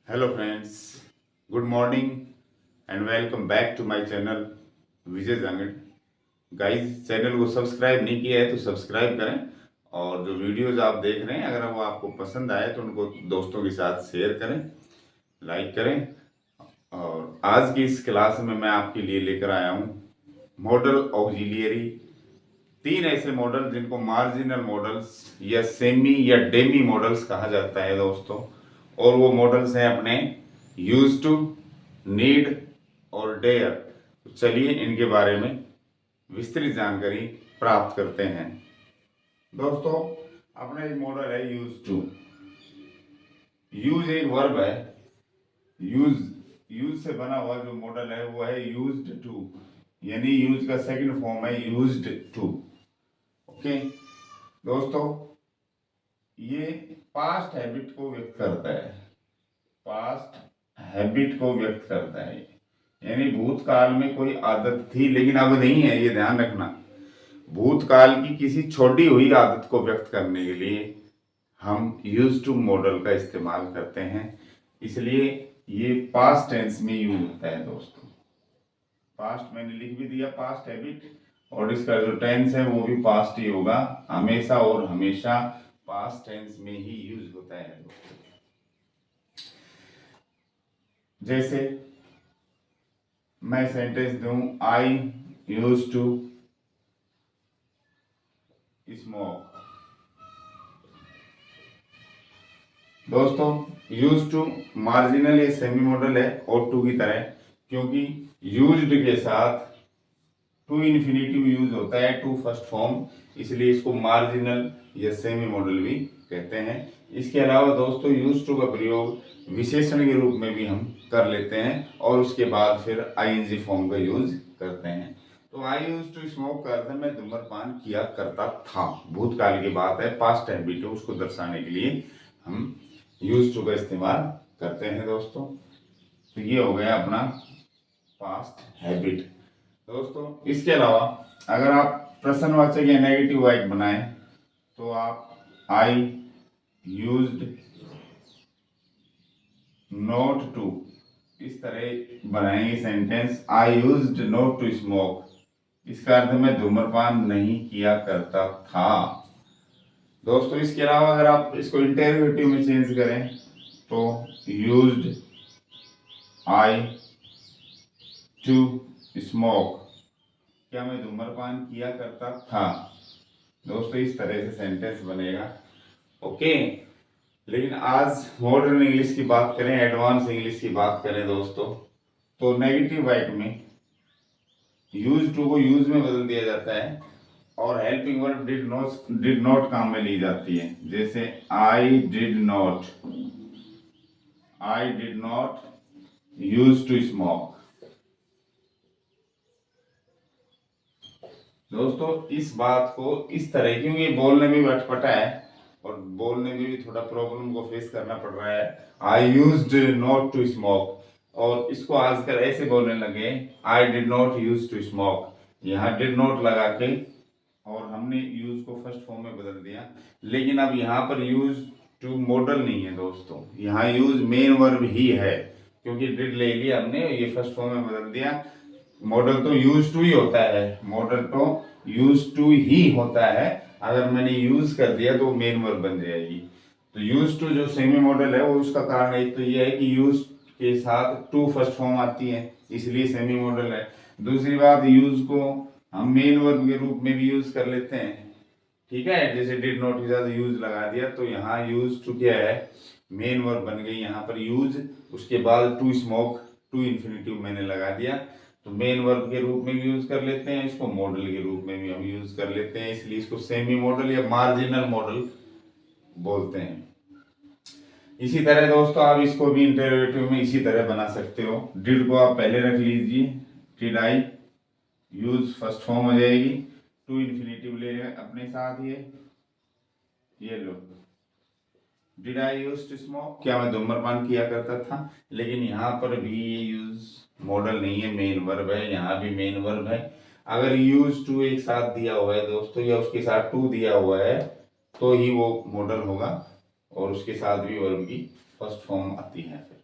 Hello friends, good morning and welcome back to my channel Vijay Jangid. Guys, channel को subscribe नहीं किया है तो सब्सक्राइब करें और जो वीडियोज आप देख रहे हैं अगर वो आपको पसंद आए तो उनको दोस्तों के साथ शेयर करें, लाइक करें। और आज की इस क्लास में मैं आपके लिए लेकर आया हूँ मॉडल ऑक्सिलियरी। तीन ऐसे मॉडल जिनको मार्जिनल मॉडल्स या सेमी या डेमी मॉडल्स कहा जाता है दोस्तों। और वो मॉडल्स हैं अपने यूज टू, नीड और डेयर। तो चलिए इनके बारे में विस्तृत जानकारी प्राप्त करते हैं। दोस्तों, अपना एक मॉडल है यूज टू। यूज एक वर्ब है। यूज यूज से बना हुआ जो मॉडल है वो है यूज्ड टू, यानी यूज का सेकंड फॉर्म है यूज्ड टू। ओके दोस्तों, ये पास्ट हैबिट को व्यक्त करता है। पास्ट हैबिट को व्यक्त करता है, यानी भूतकाल में कोई आदत थी लेकिन अब नहीं है, ये ध्यान रखना। भूतकाल की किसी छोड़ी हुई आदत को व्यक्त करने के लिए हम यूज टू मॉडल का इस्तेमाल करते हैं, इसलिए ये पास्ट टेंस में यूज होता है दोस्तों। पास्ट मैंने लिख भी दिया, पास्ट हैबिट, और इसका जो टेंस है वो भी पास्ट ही होगा। हमेशा और हमेशा पास्ट टेंस में ही यूज होता है दोस्तों। जैसे मैं सेंटेंस दूं, आई यूज टू स्मोक। दोस्तों, यूज टू मार्जिनल या सेमी मॉडल है और टू की तरह, क्योंकि यूज्ड के साथ टू इन्फिनेटिव यूज होता है, टू फर्स्ट फॉर्म, इसलिए इसको मार्जिनल या सेमी मॉडल भी कहते हैं। इसके अलावा दोस्तों, यूज टू का प्रयोग विशेषण के रूप में भी हम कर लेते हैं और उसके बाद फिर आईएनजी फॉर्म का यूज करते हैं। तो आई यूज टू स्मोक का अर्थ है मैं धूम्रपान किया करता था। भूतकाल की बात है, पास्ट हैबिट है, उसको दर्शाने के लिए हम यूज टू का इस्तेमाल करते हैं दोस्तों। तो ये हो गया अपना पास्ट हैबिट। दोस्तों, इसके अलावा अगर आप प्रश्नवाचक या नेगेटिव वाइट बनाएं तो आप आई यूज्ड नॉट टू इस तरह बनाएंगे sentence, I used not to smoke. इसका अर्थ मैं धूम्रपान नहीं किया करता था। दोस्तों, इसके अलावा अगर आप इसको इंटेरोगेटिव में चेंज करें तो यूज्ड आई टू स्मोक, क्या मैं धूम्रपान किया करता था। दोस्तों, इस तरह से सेंटेंस बनेगा। ओके, लेकिन आज मॉडर्न इंग्लिश की बात करें, एडवांस इंग्लिश की बात करें दोस्तों, तो नेगेटिव वाइट में यूज टू को यूज में बदल दिया जाता है और हेल्पिंग वर्ब डिड नॉट काम में ली जाती है। जैसे I did not use to smoke. दोस्तों, इस बात को इस तरह, क्योंकि ये बोलने में भी अटपटा है और बोलने में भी थोड़ा प्रॉब्लम को फेस करना पड़ रहा है, I used not to smoke, और इसको आजकल ऐसे बोलने लगे, I did not use to smoke. यहाँ डिड नॉट लगा के और हमने यूज को फर्स्ट फॉर्म में बदल दिया, लेकिन अब यहाँ पर यूज टू मॉडल नहीं है दोस्तों, यहाँ यूज मेन वर्ब ही है, क्योंकि डिड ले लिया हमने, ये फर्स्ट फॉर्म में बदल दिया। मॉडल तो यूज टू ही होता है, मॉडल तो यूज टू ही होता है, अगर मैंने यूज कर दिया तो मेन वर्ब बन जाएगी। तो यूज टू जो सेमी मॉडल है वो उसका कारण एक तो ये है कि यूज के साथ टू फर्स्ट फॉर्म आती है, इसलिए सेमी मॉडल है। दूसरी बात, यूज को हम मेन वर्ब के रूप में भी यूज कर लेते हैं, ठीक है। जैसे डिड नॉट के साथ यूज लगा दिया तो यहाँ यूज टू क्या है, मेन वर्ब बन गई यहाँ पर यूज, उसके बाद टू स्मोक, टू इन्फिनेटिव मैंने लगा दिया, तो मेन वर्ब के रूप में भी यूज कर लेते हैं, इसको मॉडल के रूप में भी हम यूज कर लेते हैं, इसलिए इसको सेमी मॉडल या मार्जिनल मॉडल बोलते हैं। इसी तरह दोस्तों, आप इसको भी इंटरोगेटिव में इसी तरह बना सकते हो। डिड को आप पहले रख लीजिए, did I, use first form हो जाएगी, टू इन्फिनेटिव ले अपने साथ, ये लो, did I use to smoke, क्या मैं धूम्रपान किया करता था। लेकिन यहाँ पर भी ये यूज मॉडल नहीं है, मेन वर्ब है, यहाँ भी मेन वर्ब है। अगर यूज टू एक साथ दिया हुआ है दोस्तों या उसके साथ टू दिया हुआ है तो ही वो मॉडल होगा और उसके साथ भी वर्ब की फर्स्ट फॉर्म आती है फिर।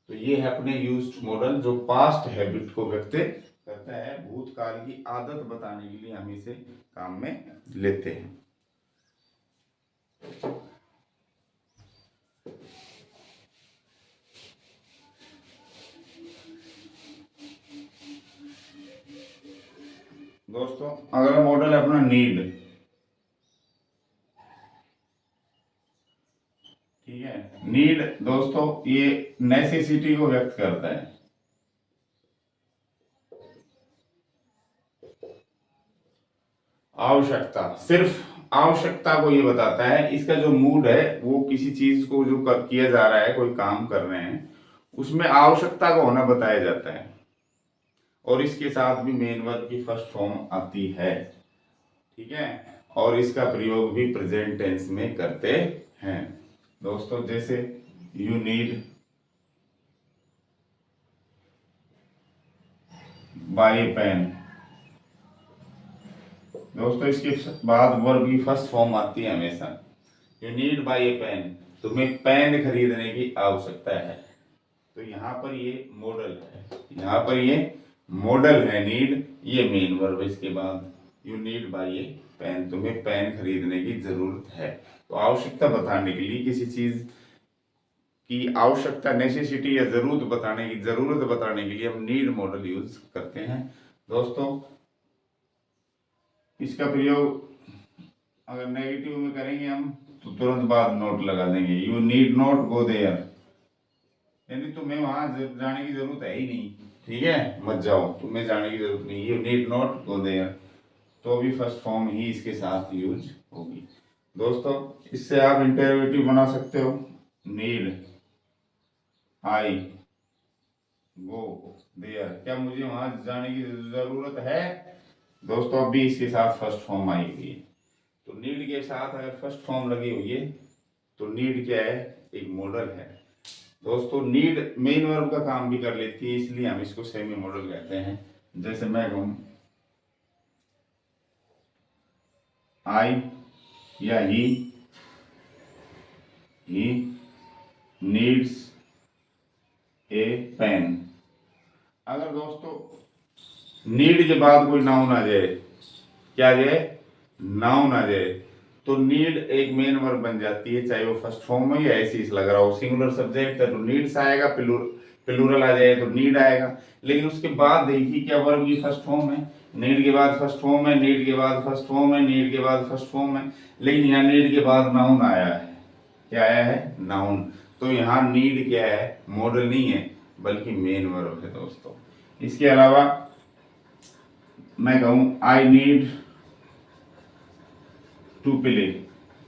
तो ये है अपने यूज्ड मॉडल जो पास्ट हैबिट को व्यक्त करता है, भूतकाल की आदत बताने के लिए हम इसे काम में लेते हैं। दोस्तों अगला मॉडल है अपना नीड। ठीक है, नीड दोस्तों ये नेसेसिटी को व्यक्त करता है। आवश्यकता, सिर्फ आवश्यकता को ये बताता है। इसका जो मूड है वो किसी चीज को जो किया जा रहा है, कोई काम कर रहे हैं, उसमें आवश्यकता का होना बताया जाता है। और इसके साथ भी मेन वर्ब की फर्स्ट फॉर्म आती है। ठीक है, और इसका प्रयोग भी प्रेजेंट टेंस में करते हैं दोस्तों। जैसे you need buy a pen. दोस्तों इसके बाद वर्ब की फर्स्ट फॉर्म आती है हमेशा। You need buy a pen, तुम्हें पेन खरीदने की आवश्यकता है। तो यहाँ पर ये मॉडल है, यहाँ पर ये मॉडल है नीड, ये मेन वर्ब। इसके बाद you need buy a pen, तुम्हें पेन खरीदने की जरूरत है। तो आवश्यकता बताने के लिए, किसी चीज की आवश्यकता, नेसेसिटी या जरूरत बताने के लिए हम नीड मॉडल यूज करते हैं दोस्तों। इसका प्रयोग अगर नेगेटिव में करेंगे हम तो तुरंत बाद नोट लगा देंगे। You need not go there, यानी तुम्हें वहां जाने की जरूरत है ही नहीं। ठीक है, मत जाओ, तुम्हें जाने की जरूरत नहीं। You need not go there, तो भी फर्स्ट फॉर्म ही इसके साथ यूज होगी दोस्तों। इससे आप इंटरवेटिव बना सकते हो। नीड आई गो देयर, क्या मुझे वहां जाने की जरूरत है दोस्तों। अभी इसके साथ फर्स्ट फॉर्म आई हुई है। तो नीड के साथ अगर फर्स्ट फॉर्म लगी हुई है तो नीड क्या है, एक मॉडल है दोस्तों। नीड मेन वर्ब का काम भी कर लेती है, इसलिए हम इसको सेमी मॉडल कहते हैं। जैसे मैं कहूं आई या ही नीड्स ए पेन। अगर दोस्तों नीड के बाद कोई नाउन आ जाए, क्या आ जाए, नाउन आ जाए, तो नीड एक मेन वर्ब बन जाती है, चाहे वो फर्स्ट फॉर्म में या ऐसे ही लग रहा हो। सिंगुलर सब्जेक्ट है तो नीड्स आएगा, प्लूरल आ जाए तो नीड आएगा। लेकिन उसके बाद देखिए क्या वर्ब की फर्स्ट फॉर्म है, नीड के बाद फर्स्ट फॉर्म है, नीड के बाद फर्स्ट फॉर्म है, नीड के बाद फर्स्ट फॉर्म है। लेकिन यहाँ नीड के बाद नाउन आया है, क्या आया है, नाउन। तो यहाँ नीड क्या है, मॉडल नहीं है बल्कि मेन वर्ब है दोस्तों। इसके अलावा मैं कहूं आई नीड टू प्ले,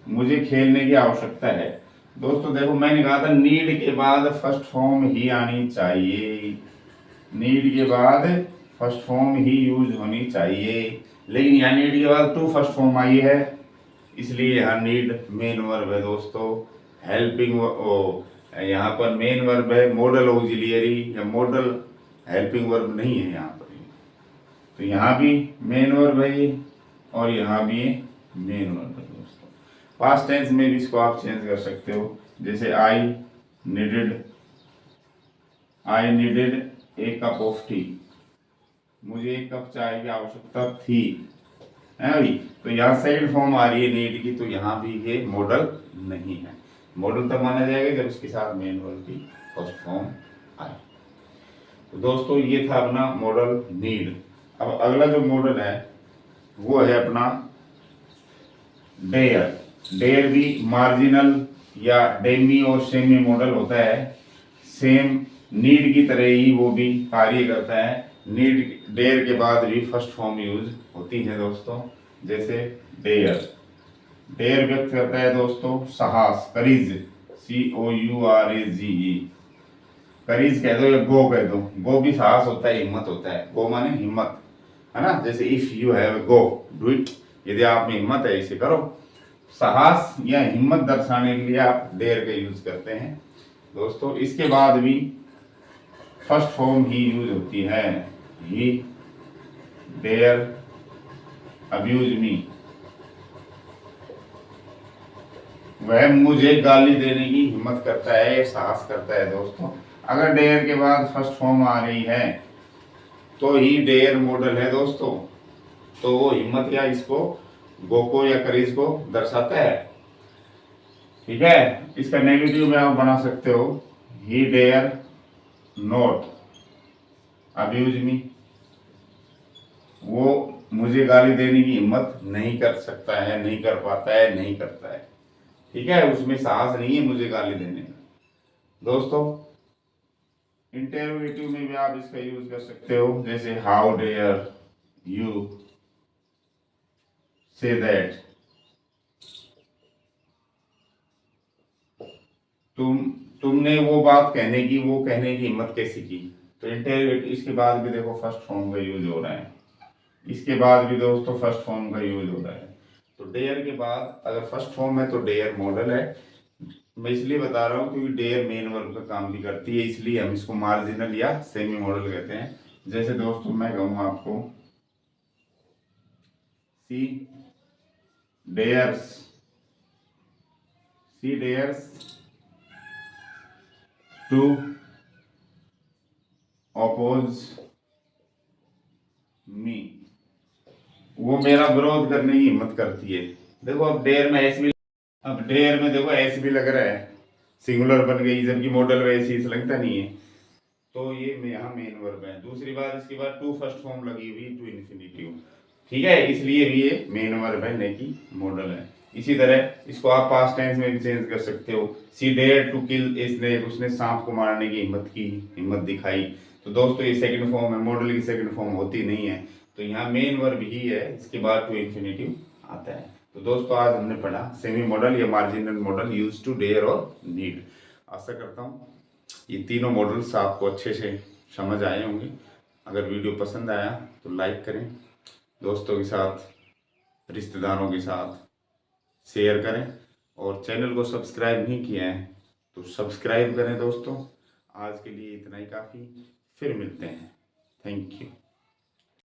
मुझे खेलने की आवश्यकता है। दोस्तों देखो मैंने कहा था नीड के बाद फर्स्ट फॉर्म ही आनी चाहिए, नीड के बाद फर्स्ट फॉर्म ही यूज होनी चाहिए। लेकिन यहाँ नीड के बाद टू फर्स्ट फॉर्म आई है, इसलिए यहाँ नीड मेन वर्ब है दोस्तों। हेल्पिंग यहाँ पर मेन वर्ब है, मॉडल ऑक्सिलियरी या मॉडल हेल्पिंग वर्ब नहीं है यहाँ पर। तो यहाँ भी मेन वर्ब है ये, और यहाँ भी मेन वर्ब है दोस्तों। पास्ट टेंस में भी इसको आप चेंज कर सकते हो। जैसे I needed A cup of T, मुझे एक कप चाय की आवश्यकता थी, है भाई। तो यहाँ सेकंड फॉर्म आ रही है नीड की, तो यहाँ भी ये मॉडल नहीं है। मॉडल तब माना जाएगा जब उसके साथ मेन वर्ब की फर्स्ट फॉर्म आए। तो दोस्तों ये था अपना मॉडल नीड। अब अगला जो मॉडल है वो है अपना डेयर। डेयर भी मार्जिनल या डेमी और सेमी मॉडल होता है। सेम नीड की तरह ही वो भी कार्य करता है। नीड डेयर के बाद भी फर्स्ट फॉर्म यूज होती है दोस्तों। जैसे डेयर, डेयर व्यक्त करता है दोस्तों साहस, करीज, COURAGE, करीज कह दो या गो कह दो। गो भी साहस होता है, हिम्मत होता है। गो माने हिम्मत, है ना। जैसे if you have go do it, यदि आप में हिम्मत है इसे करो। साहस या हिम्मत दर्शाने के लिए आप डेयर का यूज करते हैं दोस्तों। इसके बाद भी फर्स्ट फॉर्म ही यूज होती है। ही डेयर अब्यूज मी, वह मुझे गाली देने की हिम्मत करता है, साहस करता है दोस्तों। अगर डेयर के बाद फर्स्ट फॉर्म आ रही है तो ही डेयर मॉडल है दोस्तों। तो वो हिम्मत या इसको गो को या करेज को दर्शाता है। ठीक है, इसका नेगेटिव में आप बना सकते हो, he dare not abuse me. वो मुझे गाली देने की हिम्मत नहीं कर सकता है, नहीं कर पाता है, नहीं करता है। ठीक है, उसमें साहस नहीं है मुझे गाली देने का। दोस्तों इंटेरोगेटिव में भी आप इसका यूज कर सकते हो, जैसे how dare you say that. तुम तुमने वो बात कहने की, वो कहने की हिम्मत कैसी की। तो इंटेरोगेटिव, इसके बाद भी देखो फर्स्ट फॉर्म का यूज हो रहा है, इसके बाद भी दोस्तों फर्स्ट फॉर्म का यूज हो रहा है। तो डेयर के बाद अगर फर्स्ट फॉर्म है तो डेयर मॉडल है। मैं इसलिए बता रहा हूँ क्योंकि डेयर मेन वर्ब का काम भी करती है, इसलिए हम इसको मार्जिनल या सेमी मॉडल कहते हैं। जैसे दोस्तों मैं कहूँगा आपको, she dares, she dares to oppose me. वो मेरा विरोध करने की हिम्मत करती है। देखो अब डेयर में एस भी, अब डेयर में देखो एस भी लग रहा है, सिंगुलर बन गई, जबकि मॉडल वैसे ही लगता नहीं है। तो ये यहाँ मेन वर्ब है। दूसरी बात, इसके बाद टू फर्स्ट फॉर्म लगी हुई, टू इन्फिनिटिव। ठीक है, इसलिए भी ये मेन वर्ब है, नहीं कि मॉडल है। इसी तरह इसको आप पास्ट टेंस में भी चेंज कर सकते हो। She dare to kill a snake, उसने सांप को मारने की हिम्मत दिखाई। तो दोस्तों ये सेकंड फॉर्म है, मॉडल की सेकंड फॉर्म होती नहीं है। तो यहाँ मेन वर्ब ही है, इसके बाद टू इन्फिनिटिव आता है। तो दोस्तों आज हमने पढ़ा सेमी मॉडल या marginal modal use to dare और नीड। आशा करता हूँ ये तीनों मॉडल्स आपको अच्छे से समझ आए होंगे। अगर वीडियो पसंद आया तो लाइक करें, दोस्तों के साथ, रिश्तेदारों के साथ शेयर करें, और चैनल को सब्सक्राइब नहीं किया है तो सब्सक्राइब करें दोस्तों। आज के लिए इतना ही काफ़ी, फिर मिलते हैं। Thank you.